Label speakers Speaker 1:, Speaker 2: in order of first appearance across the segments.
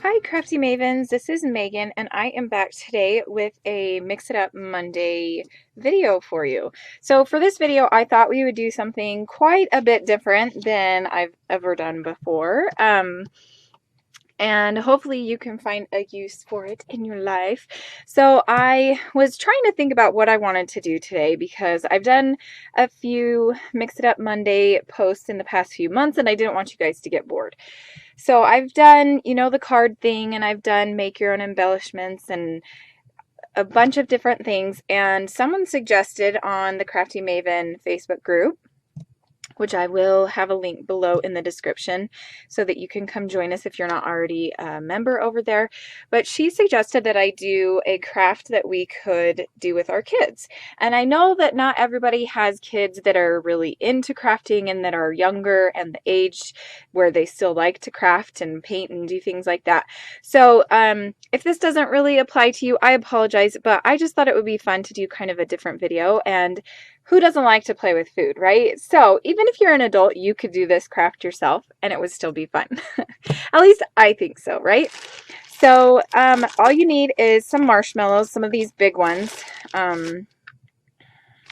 Speaker 1: Hi, Crafty Mavens. This is Megan, and I am back today with a Mix It Up Monday video for you. So, for this video, I thought we would do something quite a bit different than I've ever done before. And hopefully you can find a use for it in your life. So I was trying to think about what I wanted to do today because I've done a few Mix It Up Monday posts in the past few months and I didn't want you guys to get bored. So I've done, the card thing, and I've done make your own embellishments and a bunch of different things. And someone suggested on the Crafty Maven Facebook group, which I will have a link below in the description so that you can come join us if you're not already a member over there. But she suggested that I do a craft that we could do with our kids. And I know that not everybody has kids that are really into crafting and that are younger and the age where they still like to craft and paint and do things like that. So if this doesn't really apply to you, I apologize, but I just thought it would be fun to do kind of a different video. And who doesn't like to play with food, right? So even if you're an adult, you could do this craft yourself and it would still be fun. At least I think so, right? So all you need is some marshmallows, some of these big ones, and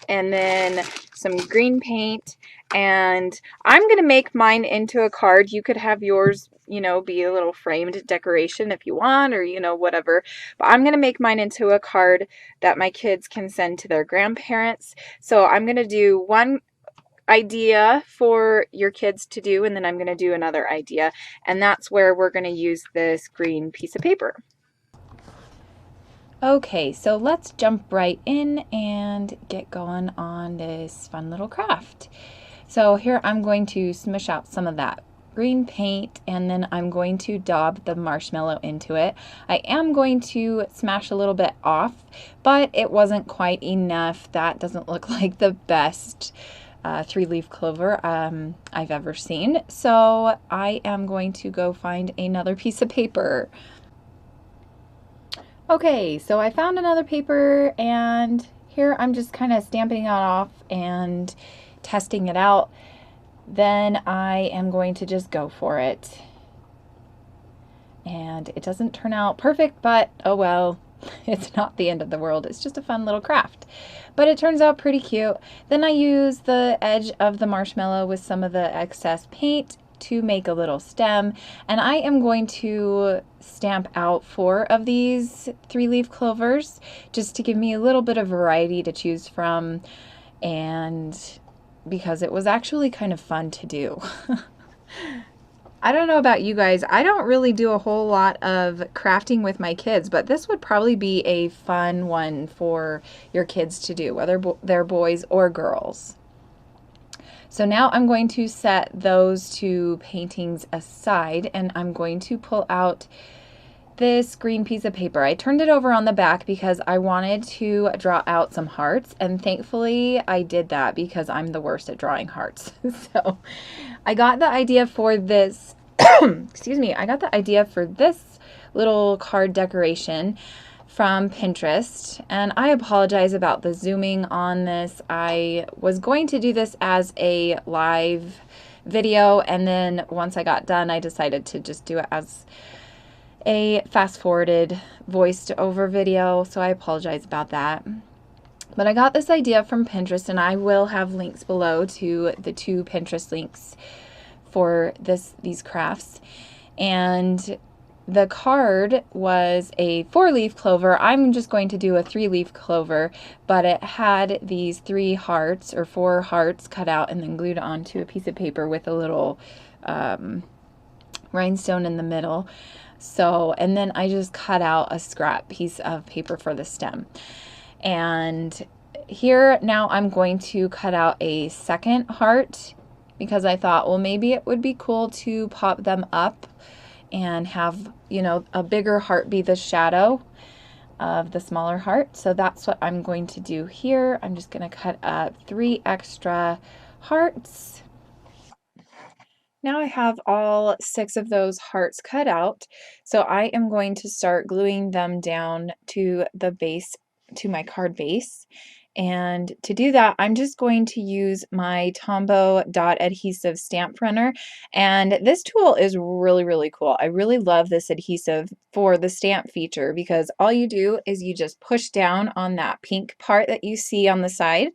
Speaker 1: then some green paint. And I'm going to make mine into a card. You could have yours, be a little framed decoration if you want, or, whatever. But I'm going to make mine into a card that my kids can send to their grandparents. So I'm going to do one idea for your kids to do, and then I'm going to do another idea. And that's where we're going to use this green piece of paper. Okay, so let's jump right in and get going on this fun little craft. So here I'm going to smush out some of that green paint and then I'm going to daub the marshmallow into it. I am going to smash a little bit off, but it wasn't quite enough. That doesn't look like the best three-leaf clover I've ever seen. So I am going to go find another piece of paper. Okay, so I found another paper and here I'm just kind of stamping it off and testing it out. Then I am going to just go for it. And it doesn't turn out perfect, but oh well, it's not the end of the world. It's just a fun little craft. But it turns out pretty cute. Then I use the edge of the marshmallow with some of the excess paint to make a little stem. And I am going to stamp out 4 of these 3-leaf clovers just to give me a little bit of variety to choose from, and because it was actually kind of fun to do. I don't know about you guys, I don't really do a whole lot of crafting with my kids, but this would probably be a fun one for your kids to do, whether they're boys or girls. So now I'm going to set those 2 paintings aside and I'm going to pull out this green piece of paper. I turned it over on the back because I wanted to draw out some hearts, and thankfully I did that because I'm the worst at drawing hearts. So I got the idea for this, excuse me, I got the idea for this little card decoration from Pinterest, and I apologize about the zooming on this. I was going to do this as a live video, and then once I got done I decided to just do it as a fast-forwarded voiced over video, so I apologize about that. But I got this idea from Pinterest, and I will have links below to the 2 Pinterest links for these crafts. And the card was a 4-leaf clover. I'm just going to do a 3-leaf clover, but it had these 3 hearts or 4 hearts cut out and then glued onto a piece of paper with a little rhinestone in the middle. So, and then I just cut out a scrap piece of paper for the stem. And here now I'm going to cut out a second heart because I thought, well, maybe it would be cool to pop them up and have, a bigger heart be the shadow of the smaller heart. So that's what I'm going to do here. I'm just going to cut up 3 extra hearts. Now I have all 6 of those hearts cut out, so I am going to start gluing them down to the base to my card base. And to do that, I'm just going to use my Tombow dot adhesive stamp runner. And this tool is really, really cool. I really love this adhesive for the stamp feature because all you do is you just push down on that pink part that you see on the side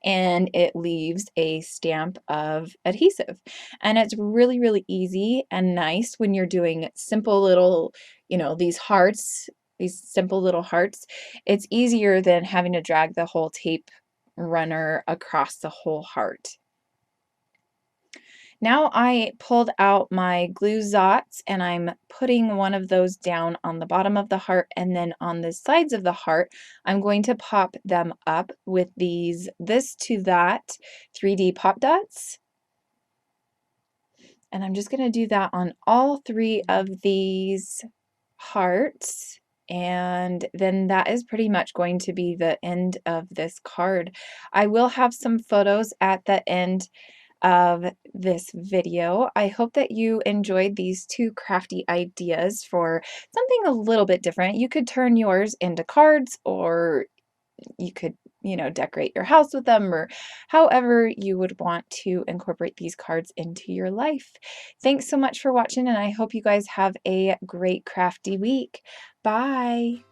Speaker 1: and it leaves a stamp of adhesive. And it's really, really easy and nice when you're doing simple little, these hearts, these simple little hearts. It's easier than having to drag the whole tape runner across the whole heart. Now I pulled out my glue zots and I'm putting one of those down on the bottom of the heart, and then on the sides of the heart, I'm going to pop them up with these this to that 3D pop dots. And I'm just going to do that on all 3 of these hearts. And then that is pretty much going to be the end of this card. I will have some photos at the end of this video. I hope that you enjoyed these 2 crafty ideas for something a little bit different. You could turn yours into cards, or you could, decorate your house with them, or however you would want to incorporate these cards into your life. Thanks so much for watching, and I hope you guys have a great crafty week. Bye.